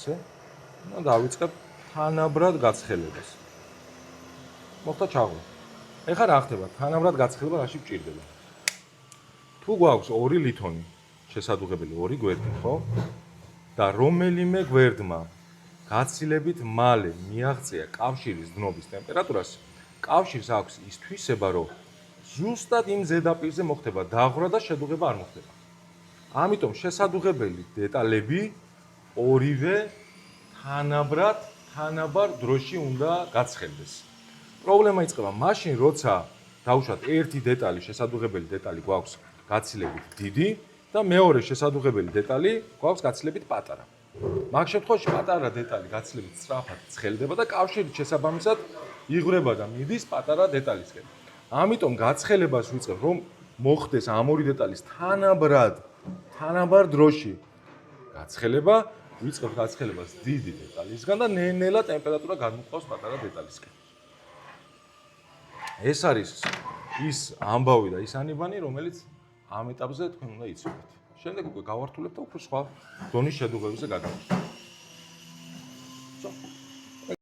ასე. და დავიწყებ თანაბრად გაცხელებას. მოხდა ჩაღლა. ეხლა რა ხდება? თანაბრად გაცხელება რაში გჭირდება? თუ გვაქვს 2 ლითონი, შესადუღებელი 2 გვერდი, ხო? და რომელიმე გვერდმა გაცილებით მალე მიაღწია კავშირის დნობის ტემპერატურას, კავშირს აქვს ის თვისება, რომ ზუსტად იმ ზედაპირზე მოხდება დაღვრა და შედუღება არ მოხდება. ამიტომ შესადუღებელი დეტალები ორივე თანაბარ დროში უნდა გაცხელდეს. პრობლემა იწყება მაშინ, როცა დავუშვათ ერთი დეტალი, შესადუღებელი დეტალი გვაქვს გაცილებით დიდი და მეორე შესადუღებელი დეტალი გვაქვს გაცილებით პატარა. მაგ შემთხვევაში პატარა დეტალი გაცილებით სწრაფად ცხელდება და კავშირით შესაბამისად იღვრება და მიდის პატარა დეტალისკენ. ამიტომ გაცხელებას ვიწყებ, რომ მოხდეს ამ ორი დეტალის თანაბარ დროში გაცხელება, ვიწყებ გაცხელებას დიდი დეტალისგან და ნელ-ნელა ტემპერატურა გადმოყავს პატარა დეტალისკენ. ეს არის ის ამბავი და ის ანიბანი, რომელიც ამ ეტაპზე თქვენ უნდა იცოდეთ. შემდეგ უკვე გავართულებ და უფრო სხვა დონის შედუღებებზე გადავიდეთ.